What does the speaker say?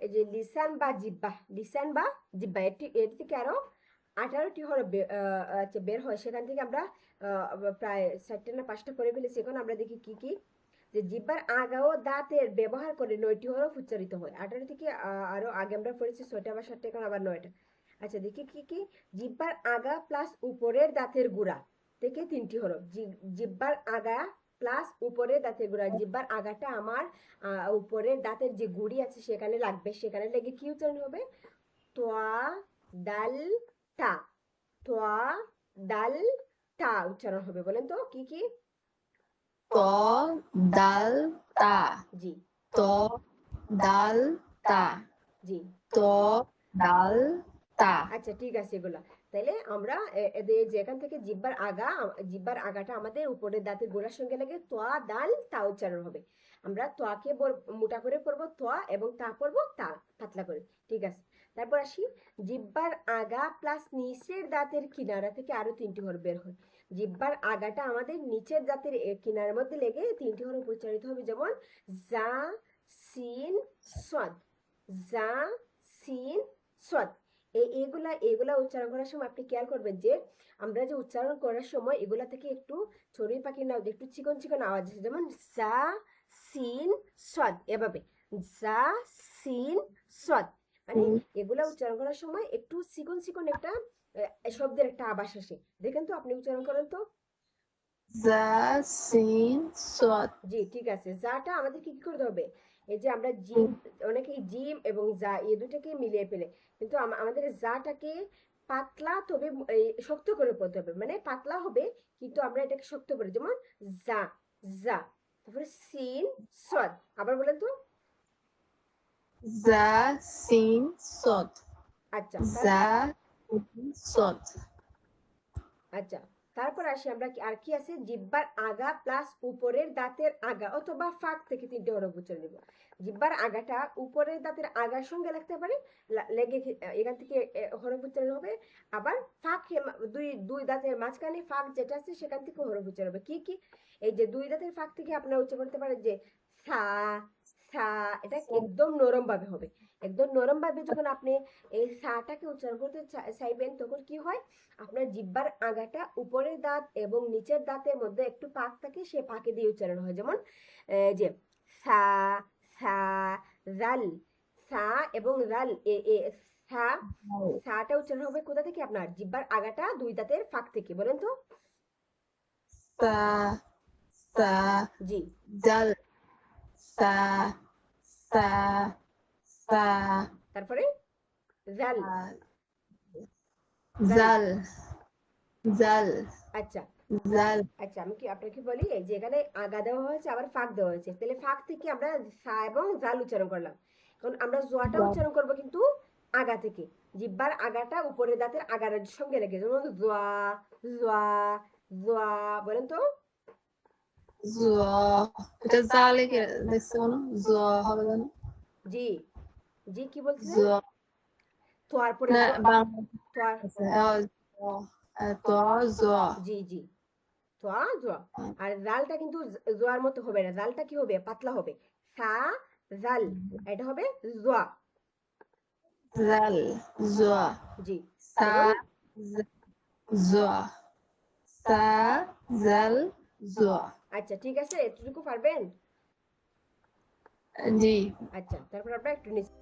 এই যে লিসান বা জিব্বা, লিসান বা জিব্বা, এটি থেকে আরো 18টি হরফ আচ্ছা বের হয়। সেখান থেকে আমরা প্রায় 4টা না 5টা করে ফেলেছি। এখন আমরা দেখি কি কি। যে জিব্বার আগা ও দাঁতের ব্যবহার করে 9টি হরফ উচ্চারিত হয়। 18 থেকে আরো আগে আমরা পড়েছি 6টা বা 7টা, এখন আবার 9টা। আচ্ছা দেখি কি কি। জিব্বার আগা প্লাস উপরের দাঁতের গুড়া থেকে 3টি হরফ। জিব্বার আগা প্লাস উপরের দাঁতের গুড়া, জিব্বার আগাটা আমার উপরের দাঁতের যে গুড়ি আছে সেখানে লাগবে, সেখানে লেগে কি উচ্চারণ হবে? তোয়া দাল টা, তোয়া দাল টা উচ্চারণ হবে। বলেন তো কি কি? ত দাল তা, জি ত দাল তা, জি। ত দাল তা। আচ্ছা ঠিক আছে এগুলা। তাইলে আমরা এদের যেখান থেকে জিব্বার আগাটা আমাদের উপরের দাঁতের গোড়ার সঙ্গে লাগে, তোয়া দাল তা উচ্চারণ হবে। আমরা তোয়াকে মোটা করে পড়বো তোয়া, এবং তা পড়বো তা পাতলা করে। ঠিক আছে। তারপর আসি, জিব্বার আগা প্লাস নিচের দাঁতের কিনারা থেকে আরো 3টি হরফ বের হয়। জিব্বার আগাটা আমাদের নিচের দাঁতের কিনারের মধ্যে লেগে 3টি হরফ উচ্চারিত হবে, যেমন জা সিন সদ, জা সিন সদ। এইগুলা এগুলা উচ্চারণ করার সময় আপনি খেয়াল করবেন যে আমরা যে উচ্চারণ করার সময় এগুলা থেকে একটু চড়ুই পাখির না একটু চিকন চিকন আওয়াজ আছে, যেমন জা সিন সদ, এভাবে জা সিন সদ। মানে এগুলা উচ্চারণ করার সময় একটু চিকন চিকন একটা শব্দের একটা আভাস আসে। দেখেন তো, আপনি উচ্চারণ করেন তো। জা সিন সদ। জি ঠিক আছে। যাটা আমাদেরকে কি করতে হবে? এই যে আমরা জিম, অনেকেই জিম এবং যা এই দুটাকে মিলিয়ে ফেলে, কিন্তু আমাদের যাটাকে পাতলা তবে শক্ত করে পড়তে হবে। মানে পাতলা হবে কিন্তু আমরা এটাকে শক্ত করে, যেমন যা, যা। তারপরে সিন সদ। আবার বলেন তো। জা সিন সদ, আচ্ছা জা সিন সদ। আচ্ছা তারপর আসি আমরা আর কি আছে, জিব্বার আগা প্লাস উপরের দাঁতের আগা অথবা ফাঁক থেকে 3টে হরফ উচ্চারণ নেব। জিব্বার আগাটা উপরের দাঁতের আগার সঙ্গে লাগতে পারে, লেগে এখান থেকে হরফ উচ্চারণ হবে। আবার ফাঁক দুই দুই দাঁতের মাঝখানে ফাঁক যেটা আছে সেখান থেকে হরফ উচ্চারণ হবে। কি কি? এই যে দুই দাঁতের ফাঁক থেকে আপনারা উচ্চারণ করতে পারেন যে সা, সা। এটা একদম নরম ভাবে হবে। একদম নরম ভাবে যখন আপনি এই সাটাকে উচ্চারণ করতে চাইবেন, তখন কি হয়? আপনার জিহ্বার আগাটা উপরের দাঁত এবং নিচের দাঁতের মধ্যে একটু ফাঁক থাকে, সে ফাঁকে দিয়ে উচ্চারণ হয়। যেমন যে সা, সা, রাল, সা এবং রাল, এ এ সা, সাটা উচ্চারণ হবে কোথা থেকে? আপনার জিহ্বার আগাটা দুই দাঁতের ফাঁক থেকে। বলেন তো। সা, সা, জি জাল, সা, সা, সা, তারপরে রাল, রাল। জাল, জাল, আচ্ছা জাল। আচ্ছা, আমি কি আপনাকে বলি, যে এখানে আগা দেওয়া হয়েছে আবার ফাঁক দেওয়া হয়েছে, তাহলে ফাঁক থেকে আমরা সা এবং জাল উচ্চারণ করলাম। এখন আমরা জোয়াটা উচ্চারণ করব কিন্তু আগা থেকে। জিব্বার আগাটা উপরের দাঁতের আগার সঙ্গে লেগে, যেমন জোয়া, জোয়া, জোয়া। বলেন তো। জ, এটা জালে কে দেখছে কোনো জ হবে না। জি জি, কি বলছিলেন? জ তোয়ার পরে না বাংলা তোয়ার। আছে জ, তো জ। জি জি, তোয়া জোয়া। আর জালটা কিন্তু জোয়ার মতো হবে না, জালটা কি হবে? পাতলা হবে। সা, জাল। এটা হবে জোয়া। জাল, জ, জি সা, যেমন। জ, সা, জাল, জ। আচ্ছা ঠিক আছে, এতটুকু পারবেন? জি। আচ্ছা তারপর আমরা একটু নিচে